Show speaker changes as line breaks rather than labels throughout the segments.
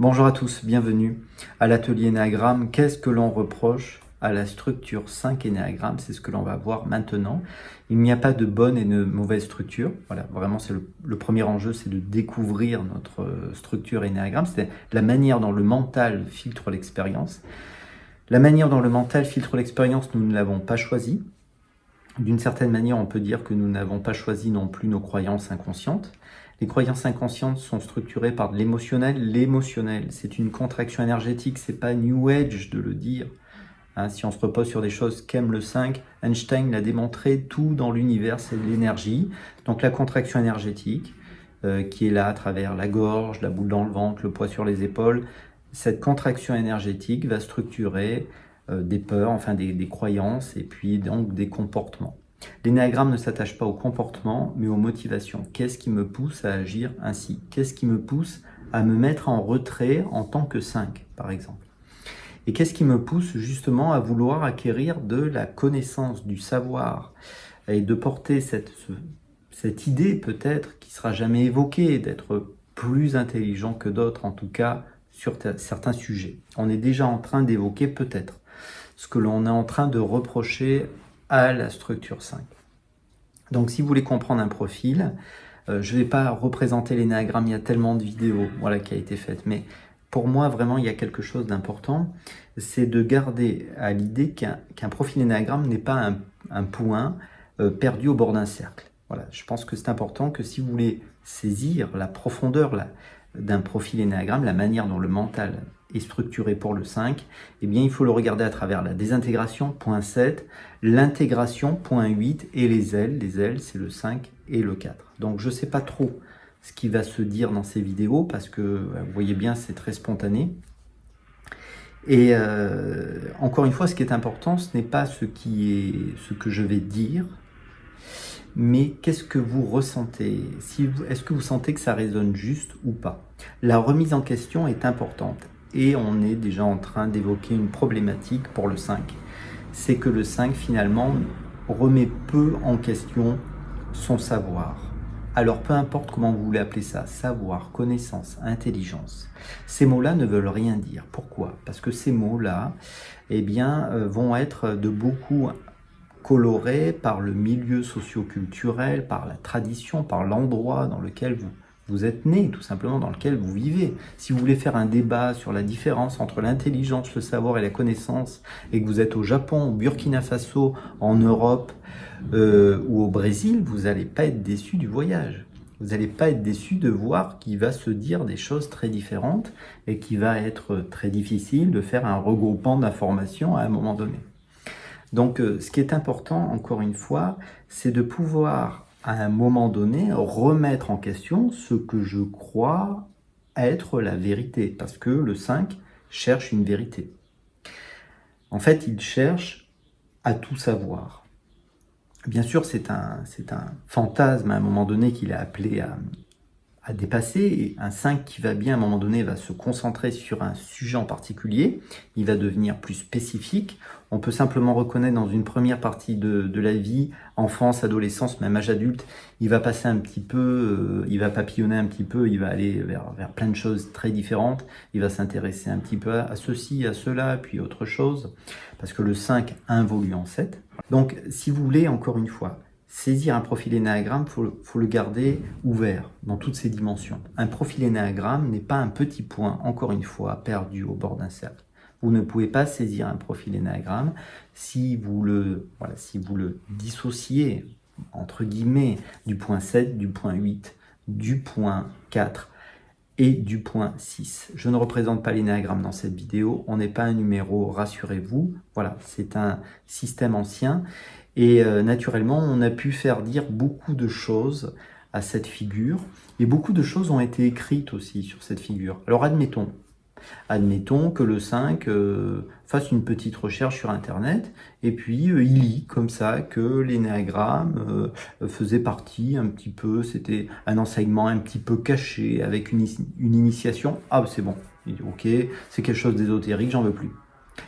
Bonjour à tous, bienvenue à l'atelier Énéagramme. Qu'est-ce que l'on reproche à la structure 5 Énéagramme? C'est ce que l'on va voir maintenant. Il n'y a pas de bonne et de mauvaise structure. Voilà, vraiment, c'est le premier enjeu, c'est de découvrir notre structure Énéagramme. C'est la manière dont le mental filtre l'expérience. La manière dont le mental filtre l'expérience, nous ne l'avons pas choisie. D'une certaine manière, on peut dire que nous n'avons pas choisi non plus nos croyances inconscientes. Les croyances inconscientes sont structurées par de l'émotionnel. L'émotionnel, c'est une contraction énergétique, c'est pas New Age de le dire. Hein, si on se repose sur des choses qu'aime le 5, Einstein l'a démontré, tout dans l'univers, c'est de l'énergie. Donc la contraction énergétique, qui est là à travers la gorge, la boule dans le ventre, le poids sur les épaules, cette contraction énergétique va structurer des peurs, enfin des croyances et puis donc des comportements. L'énéagramme ne s'attache pas au comportement, mais aux motivations. Qu'est-ce qui me pousse à agir ainsi? Qu'est-ce qui me pousse à me mettre en retrait en tant que 5, par exemple? Et qu'est-ce qui me pousse justement à vouloir acquérir de la connaissance, du savoir, et de porter cette idée peut-être qui sera jamais évoquée, d'être plus intelligent que d'autres, en tout cas sur certains sujets. On est déjà en train d'évoquer peut-être ce que l'on est en train de reprocher à la structure 5. Donc si vous voulez comprendre un profil, je ne vais pas représenter l'énéagramme, il y a tellement de vidéos voilà, qui a été faite, mais pour moi vraiment il y a quelque chose d'important, c'est de garder à l'idée qu'un profil énéagramme n'est pas un point perdu au bord d'un cercle. Voilà, je pense que c'est important que si vous voulez saisir la profondeur d'un profil énéagramme, la manière dont le mental est structuré pour le 5, eh bien il faut le regarder à travers la désintégration, point 7, l'intégration, point 8, et les ailes. Les ailes, c'est le 5 et le 4. Donc je ne sais pas trop ce qui va se dire dans ces vidéos, parce que vous voyez bien, c'est très spontané. Et encore une fois, ce qui est important, ce n'est pas ce que je vais dire, mais qu'est-ce que vous ressentez? Est-ce que vous sentez que ça résonne juste ou pas? La remise en question est importante et on est déjà en train d'évoquer une problématique pour le 5. C'est que le 5 finalement remet peu en question son savoir. Alors peu importe comment vous voulez appeler ça, savoir, connaissance, intelligence, ces mots-là ne veulent rien dire. Pourquoi? Parce que ces mots-là vont être de beaucoup colorés par le milieu socio-culturel, par la tradition, par l'endroit dans lequel vous êtes né, tout simplement dans lequel vous vivez. Si vous voulez faire un débat sur la différence entre l'intelligence, le savoir et la connaissance, et que vous êtes au Japon, au Burkina Faso, en Europe ou au Brésil, vous n'allez pas être déçu du voyage. Vous n'allez pas être déçu de voir qu'il va se dire des choses très différentes et qu'il va être très difficile de faire un regroupement d'informations à un moment donné. Donc, ce qui est important, encore une fois, c'est de pouvoir, à un moment donné, remettre en question ce que je crois être la vérité. Parce que le 5 cherche une vérité. En fait, il cherche à tout savoir. Bien sûr, c'est un fantasme à un moment donné qu'il est appelé à dépasser. Et un 5 qui va bien, à un moment donné, va se concentrer sur un sujet en particulier. Il va devenir plus spécifique. On peut simplement reconnaître dans une première partie de la vie, enfance, adolescence, même âge adulte, il va passer un petit peu, il va papillonner un petit peu, il va aller vers plein de choses très différentes. Il va s'intéresser un petit peu à ceci, à cela, puis autre chose. Parce que le 5 involue en 7. Donc, si vous voulez, encore une fois, saisir un profil énéagramme, faut le garder ouvert dans toutes ses dimensions. Un profil énéagramme n'est pas un petit point, encore une fois, perdu au bord d'un cercle. Vous ne pouvez pas saisir un profil énéagramme si vous le dissociez, entre guillemets, du point 7, du point 8, du point 4 et du point 6. Je ne représente pas l'énéagramme dans cette vidéo, on n'est pas un numéro, rassurez-vous. Voilà, c'est un système ancien. Et naturellement, on a pu faire dire beaucoup de choses à cette figure, et beaucoup de choses ont été écrites aussi sur cette figure. Alors admettons que le 5 fasse une petite recherche sur Internet, et puis il lit comme ça que l'énéagramme faisait partie un petit peu, c'était un enseignement un petit peu caché, avec une initiation. Ah, c'est bon, il dit ok, c'est quelque chose d'ésotérique, j'en veux plus.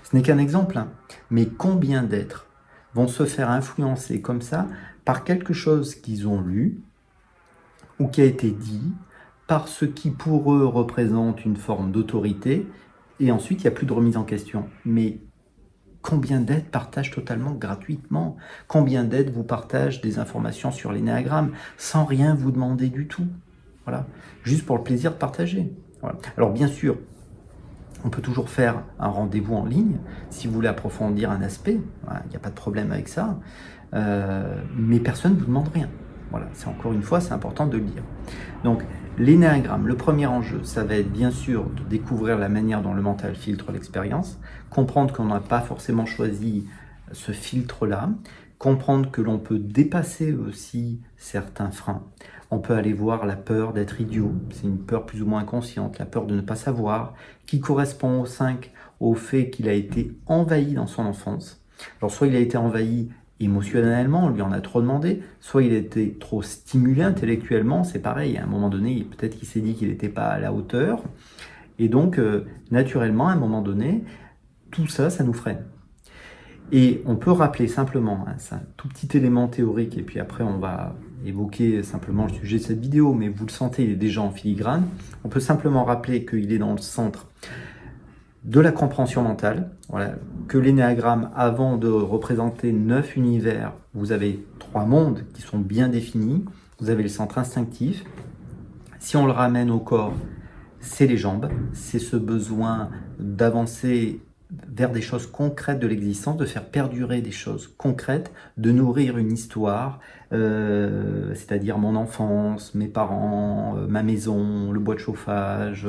Ce n'est qu'un exemple, hein. Mais combien d'êtres vont se faire influencer comme ça par quelque chose qu'ils ont lu ou qui a été dit par ce qui pour eux représente une forme d'autorité, et ensuite il n'y a plus de remise en question. Mais combien d'aides partagent totalement gratuitement? Combien d'aides vous partagent des informations sur l'énéagramme sans rien vous demander du tout? Voilà, juste pour le plaisir de partager. Voilà. Alors bien sûr, on peut toujours faire un rendez-vous en ligne si vous voulez approfondir un aspect. Voilà, il n'y a pas de problème avec ça. Mais personne ne vous demande rien. Voilà, c'est encore une fois, c'est important de le dire. Donc, l'énéagramme, le premier enjeu, ça va être bien sûr de découvrir la manière dont le mental filtre l'expérience, comprendre qu'on n'a pas forcément choisi ce filtre-là, comprendre que l'on peut dépasser aussi certains freins. On peut aller voir la peur d'être idiot, c'est une peur plus ou moins inconsciente, la peur de ne pas savoir, qui correspond au 5, au fait qu'il a été envahi dans son enfance. Alors soit il a été envahi émotionnellement, on lui en a trop demandé, soit il a été trop stimulé intellectuellement, c'est pareil, à un moment donné, peut-être qu'il s'est dit qu'il n'était pas à la hauteur, et donc naturellement, à un moment donné, tout ça, ça nous freine. Et on peut rappeler simplement, hein, c'est un tout petit élément théorique, et puis après on va évoquer simplement le sujet de cette vidéo, mais vous le sentez, il est déjà en filigrane. On peut simplement rappeler qu'il est dans le centre de la compréhension mentale, voilà, que l'énéagramme, avant de représenter 9 univers, vous avez 3 mondes qui sont bien définis. Vous avez le centre instinctif. Si on le ramène au corps, c'est les jambes, c'est ce besoin d'avancer vers des choses concrètes de l'existence, de faire perdurer des choses concrètes, de nourrir une histoire, c'est-à-dire mon enfance, mes parents, ma maison, le bois de chauffage,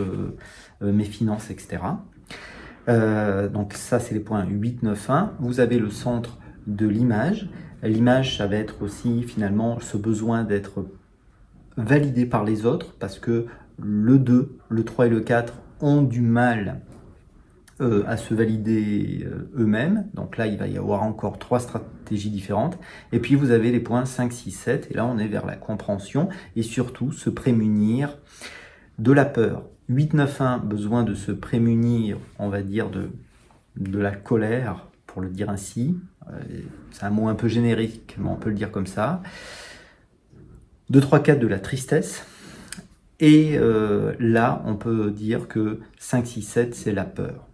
mes finances, etc. Donc ça, c'est les points 8, 9, 1. Vous avez le centre de l'image. L'image, ça va être aussi finalement ce besoin d'être validé par les autres, parce que le 2, le 3 et le 4 ont du mal à se valider eux-mêmes. Donc là, il va y avoir encore 3 stratégies différentes. Et puis, vous avez les points 5, 6, 7. Et là, on est vers la compréhension et surtout se prémunir de la peur. 8, 9, 1, besoin de se prémunir, on va dire, de la colère, pour le dire ainsi. C'est un mot un peu générique, mais on peut le dire comme ça. 2, 3, 4, de la tristesse. Et là, on peut dire que 5, 6, 7, c'est la peur.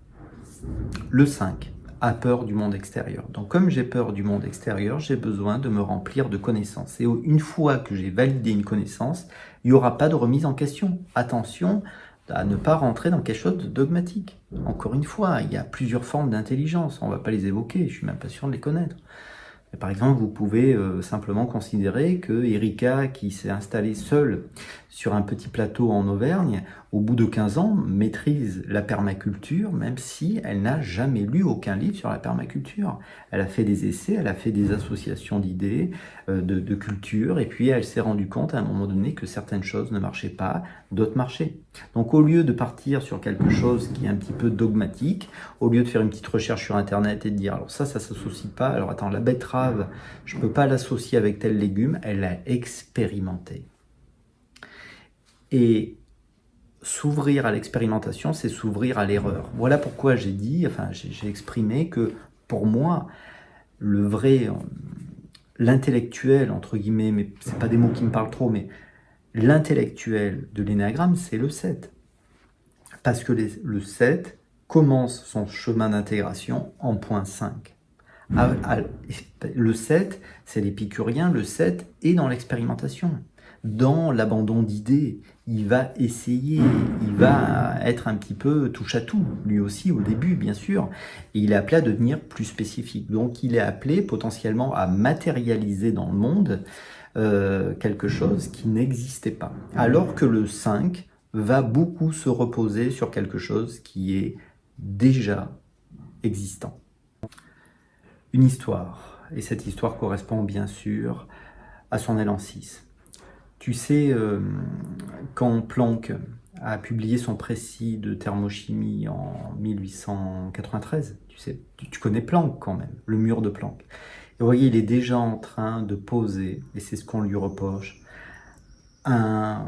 Le 5 a peur du monde extérieur. Donc comme j'ai peur du monde extérieur, j'ai besoin de me remplir de connaissances. Et une fois que j'ai validé une connaissance, il n'y aura pas de remise en question. Attention à ne pas rentrer dans quelque chose de dogmatique. Encore une fois, il y a plusieurs formes d'intelligence. On ne va pas les évoquer, je ne suis même pas sûr de les connaître. Par exemple, vous pouvez simplement considérer que Erika, qui s'est installée seule sur un petit plateau en Auvergne, au bout de 15 ans, maîtrise la permaculture, même si elle n'a jamais lu aucun livre sur la permaculture. Elle a fait des essais, elle a fait des associations d'idées, de culture, et puis elle s'est rendue compte à un moment donné que certaines choses ne marchaient pas, d'autres marchaient. Donc au lieu de partir sur quelque chose qui est un petit peu dogmatique, au lieu de faire une petite recherche sur Internet et de dire, alors ça s'associe pas, alors attends, la betterave, je ne peux pas l'associer avec tel légume, elle l'a expérimenté. Et s'ouvrir à l'expérimentation, c'est s'ouvrir à l'erreur. Voilà pourquoi j'ai dit, enfin j'ai exprimé que pour moi, le vrai, l'intellectuel, entre guillemets, mais ce n'est pas des mots qui me parlent trop, mais l'intellectuel de l'énéagramme, c'est le 7. Parce que le 7 commence son chemin d'intégration en point 5. Le 7, c'est l'épicurien, le 7 est dans l'expérimentation, dans l'abandon d'idées. Il va essayer, il va être un petit peu touche à tout, lui aussi au début bien sûr, et il est appelé à devenir plus spécifique. Donc il est appelé potentiellement à matérialiser dans le monde quelque chose qui n'existait pas. Alors que le 5 va beaucoup se reposer sur quelque chose qui est déjà existant. Une histoire, et cette histoire correspond bien sûr à son élan 6. Tu sais, quand Planck a publié son précis de thermochimie en 1893, tu sais, tu connais Planck quand même, le mur de Planck. Et vous voyez, il est déjà en train de poser, et c'est ce qu'on lui reproche, un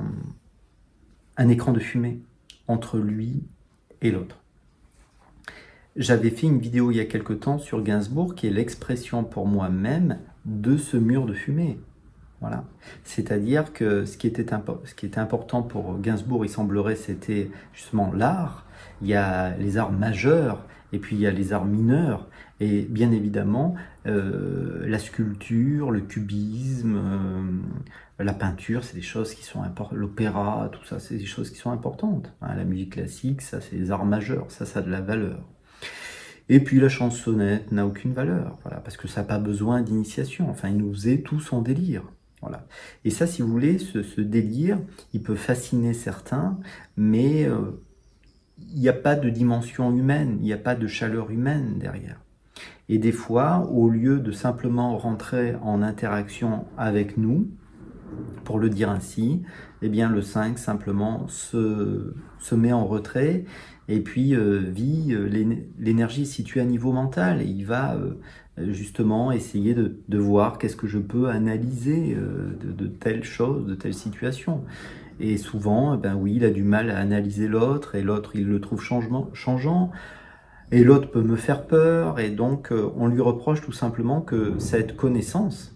écran de fumée entre lui et l'autre. J'avais fait une vidéo il y a quelque temps sur Gainsbourg qui est l'expression pour moi-même de ce mur de fumée. Voilà. C'est-à-dire que ce qui était important pour Gainsbourg, il semblerait, c'était justement l'art. Il y a les arts majeurs et puis il y a les arts mineurs. Et bien évidemment, la sculpture, le cubisme, la peinture, c'est des choses qui sont importantes. L'opéra, tout ça, c'est des choses qui sont importantes. Hein, la musique classique, ça, c'est les arts majeurs. Ça a de la valeur. Et puis la chansonnette n'a aucune valeur, voilà, parce que ça n'a pas besoin d'initiation. Enfin, il nous faisait tout son délire. Voilà. Et ça, si vous voulez, ce délire, il peut fasciner certains, mais il n'y a pas de dimension humaine, il n'y a pas de chaleur humaine derrière. Et des fois, au lieu de simplement rentrer en interaction avec nous, pour le dire ainsi, eh bien le 5 simplement se met en retrait et puis vit l'énergie située à niveau mental et il va justement essayer de voir qu'est-ce que je peux analyser de telle chose, de telle situation. Et souvent, ben oui, il a du mal à analyser l'autre et l'autre, il le trouve changeant. Et l'autre peut me faire peur, et donc on lui reproche tout simplement que cette connaissance,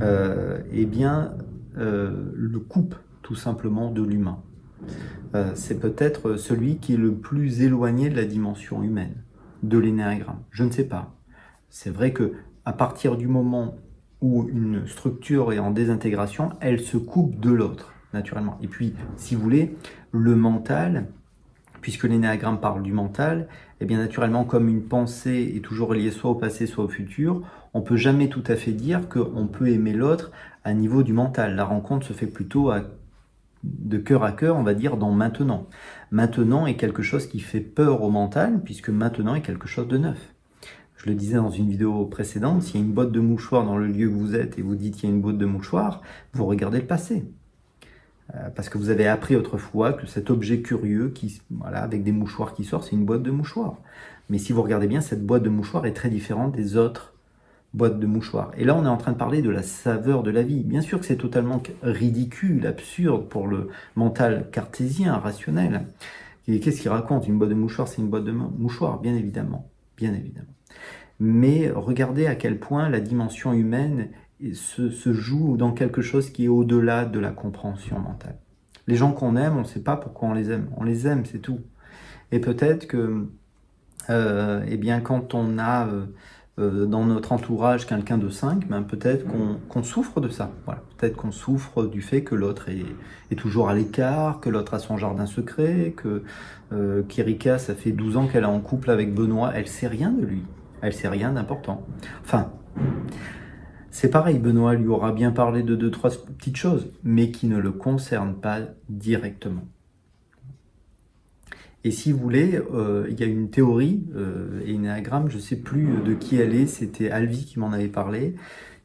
eh bien, le coupe tout simplement de l'humain. C'est peut-être celui qui est le plus éloigné de la dimension humaine, de l'énéagramme. Je ne sais pas. C'est vrai que à partir du moment où une structure est en désintégration, elle se coupe de l'autre, naturellement. Et puis, si vous voulez, le mental, puisque l'énéagramme parle du mental, eh bien naturellement, comme une pensée est toujours reliée soit au passé, soit au futur, on ne peut jamais tout à fait dire qu'on peut aimer l'autre à niveau du mental. La rencontre se fait plutôt de cœur à cœur, on va dire, dans maintenant. Maintenant est quelque chose qui fait peur au mental, puisque maintenant est quelque chose de neuf. Je le disais dans une vidéo précédente, s'il y a une boîte de mouchoirs dans le lieu que vous êtes et vous dites qu'il y a une boîte de mouchoirs, vous regardez le passé. Parce que vous avez appris autrefois que cet objet curieux, voilà, avec des mouchoirs qui sortent, c'est une boîte de mouchoirs. Mais si vous regardez bien, cette boîte de mouchoirs est très différente des autres boîtes de mouchoirs. Et là, on est en train de parler de la saveur de la vie. Bien sûr que c'est totalement ridicule, absurde pour le mental cartésien, rationnel. Et qu'est-ce qu'il raconte? Une boîte de mouchoirs, c'est une boîte de mouchoirs, bien évidemment. Bien évidemment. Mais regardez à quel point la dimension humaine se joue dans quelque chose qui est au-delà de la compréhension mentale. Les gens qu'on aime, on ne sait pas pourquoi on les aime. On les aime, c'est tout. Et peut-être que, eh bien, quand on a dans notre entourage quelqu'un de 5, ben peut-être qu'on souffre de ça. Voilà. Peut-être qu'on souffre du fait que l'autre est toujours à l'écart, que l'autre a son jardin secret, que qu'Erika, ça fait 12 ans qu'elle est en couple avec Benoît, elle sait rien de lui. Elle sait rien d'important. Enfin, c'est pareil, Benoît lui aura bien parlé de 2-3 petites choses, mais qui ne le concernent pas directement. Et si vous voulez, il y a une théorie, énéagramme, je ne sais plus de qui elle est, c'était Alvi qui m'en avait parlé,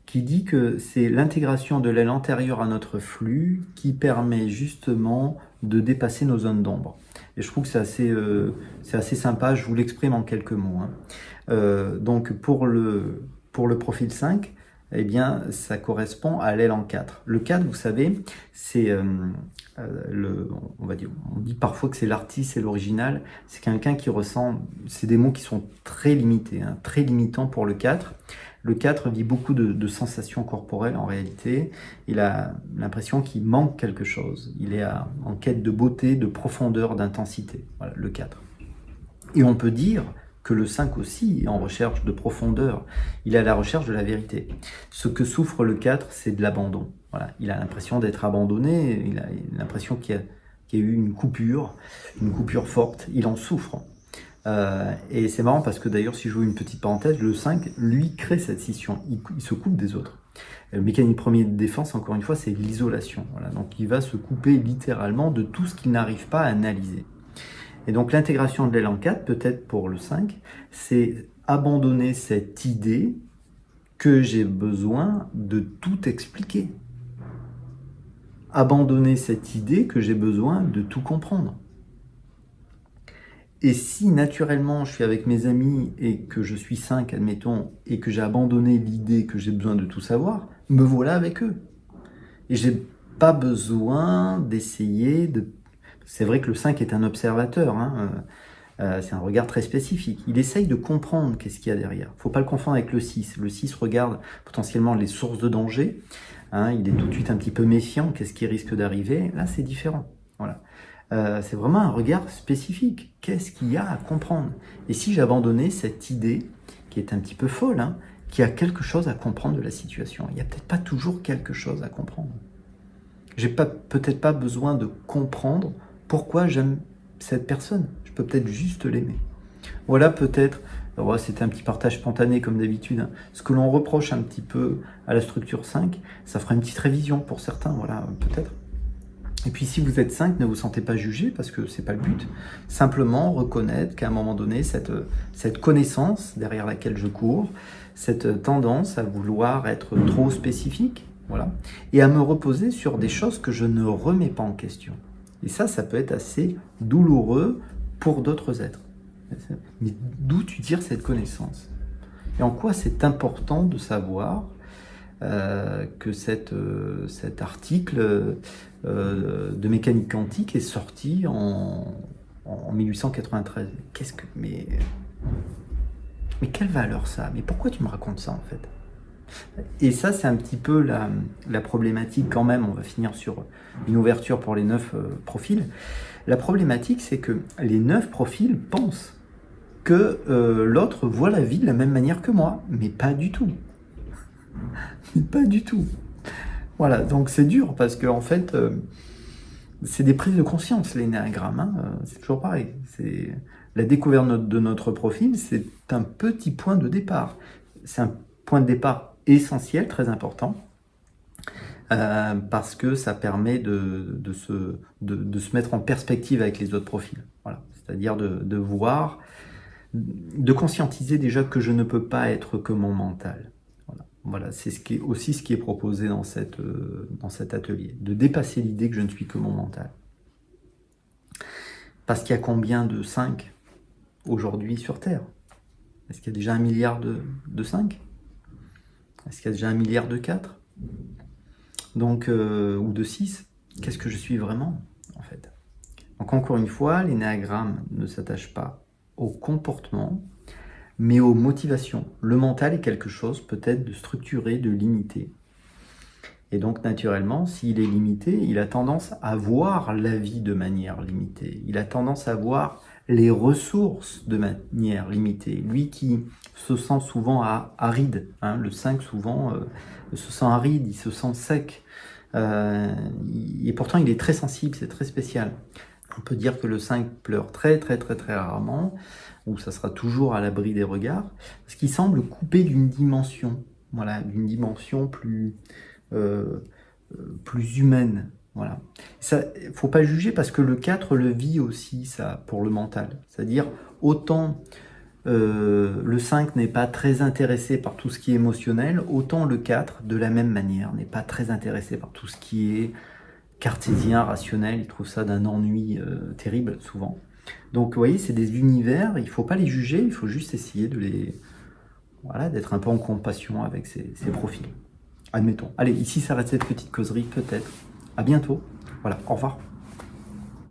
qui dit que c'est l'intégration de l'aile antérieure à notre flux qui permet justement de dépasser nos zones d'ombre. Et je trouve que c'est assez sympa, je vous l'exprime en quelques mots. Hein. Donc pour le profil 5, eh bien, ça correspond à l'aile en 4. Le 4, vous savez, c'est on dit parfois que c'est l'artiste, c'est l'original. C'est quelqu'un qui ressent, c'est des mots qui sont très limités, hein, très limitants pour le 4. Le 4 vit beaucoup de sensations corporelles en réalité. Il a l'impression qu'il manque quelque chose. Il est en quête de beauté, de profondeur, d'intensité. Voilà, le 4. Et on peut dire que le 5 aussi est en recherche de profondeur. Il est à la recherche de la vérité. Ce que souffre le 4, c'est de l'abandon. Voilà. Il a l'impression d'être abandonné, il a l'impression qu'il y a eu une coupure forte. Il en souffre. Et c'est marrant parce que d'ailleurs, si je joue une petite parenthèse, le 5, lui, crée cette scission. Il se coupe des autres. Le mécanisme premier de défense, encore une fois, c'est l'isolation. Voilà. Donc il va se couper littéralement de tout ce qu'il n'arrive pas à analyser. Et donc l'intégration de l'aile en 4, peut-être pour le 5, c'est abandonner cette idée que j'ai besoin de tout expliquer. Abandonner cette idée que j'ai besoin de tout comprendre. Et si naturellement je suis avec mes amis et que je suis 5, admettons, et que j'ai abandonné l'idée que j'ai besoin de tout savoir, me voilà avec eux. Et j'ai pas besoin d'essayer de... C'est vrai que le 5 est un observateur, hein, c'est un regard très spécifique. Il essaye de comprendre qu'est-ce qu'il y a derrière. Il ne faut pas le confondre avec le 6. Le 6 regarde potentiellement les sources de danger. hein, il est tout de suite un petit peu méfiant, qu'est-ce qui risque d'arriver? Là, c'est différent. Voilà. C'est vraiment un regard spécifique. Qu'est-ce qu'il y a à comprendre? Et si j'abandonnais cette idée, qui est un petit peu folle, hein, qu'il y a quelque chose à comprendre de la situation? Il n'y a peut-être pas toujours quelque chose à comprendre. J'ai peut-être pas besoin de comprendre pourquoi j'aime cette personne. Je peux peut-être juste l'aimer. Voilà peut-être, c'était un petit partage spontané comme d'habitude, hein. Ce que l'on reproche un petit peu à la structure 5, ça fera une petite révision pour certains, voilà, peut-être. Et puis si vous êtes 5, ne vous sentez pas jugé, parce que c'est pas le but. Simplement reconnaître qu'à un moment donné, cette connaissance derrière laquelle je cours, cette tendance à vouloir être trop spécifique, voilà, et à me reposer sur des choses que je ne remets pas en question. Et ça peut être assez douloureux pour d'autres êtres. Mais d'où tu tires cette connaissance? Et en quoi c'est important de savoir que cet article de mécanique quantique est sorti en 1893. Mais quelle valeur ça? Mais pourquoi tu me racontes ça en fait? Et ça, c'est un petit peu la problématique quand même. On va finir sur une ouverture pour les 9 profils. La problématique, c'est que les 9 profils pensent que l'autre voit la vie de la même manière que moi, mais pas du tout. Mais pas du tout. Voilà, donc c'est dur parce que en fait, c'est des prises de conscience, l'énéagramme, hein, c'est toujours pareil. C'est la découverte de notre profil, c'est un petit point de départ. C'est un point de départ essentiel, très important, parce que ça permet de se mettre en perspective avec les autres profils. Voilà, c'est-à-dire de voir, de conscientiser déjà que je ne peux pas être que mon mental. Voilà, c'est ce qui est proposé dans cet atelier, de dépasser l'idée que je ne suis que mon mental. Parce qu'il y a combien de 5 aujourd'hui sur Terre? Est-ce qu'il y a déjà 1 milliard de 5? Est-ce qu'il y a déjà 1 milliard de 4? Donc, ou de 6? Qu'est-ce que je suis vraiment, en fait? Donc, encore une fois, l'énéagramme ne s'attache pas au comportement, mais aux motivations. Le mental est quelque chose peut-être de structuré, de limité. Et donc, naturellement, s'il est limité, il a tendance à voir la vie de manière limitée. Il a tendance à voir les ressources de manière limitée. Lui qui se sent souvent aride, hein, le 5 souvent se sent aride, il se sent sec. Et pourtant, il est très sensible, c'est très spécial. On peut dire que le 5 pleure très rarement, ou ça sera toujours à l'abri des regards, parce qu'il semble coupé d'une dimension, voilà, d'une dimension plus humaine. Voilà. Ça, faut pas juger parce que le 4 le vit aussi, ça, pour le mental. C'est-à-dire, autant le 5 n'est pas très intéressé par tout ce qui est émotionnel, autant le 4, de la même manière, n'est pas très intéressé par tout ce qui est cartésien, rationnel. Il trouve ça d'un ennui terrible, souvent. Donc, vous voyez, c'est des univers, il ne faut pas les juger, il faut juste essayer d'être un peu en compassion avec ces profils. Admettons. Allez, ici s'arrête cette petite causerie, peut-être. À bientôt. Voilà, au revoir.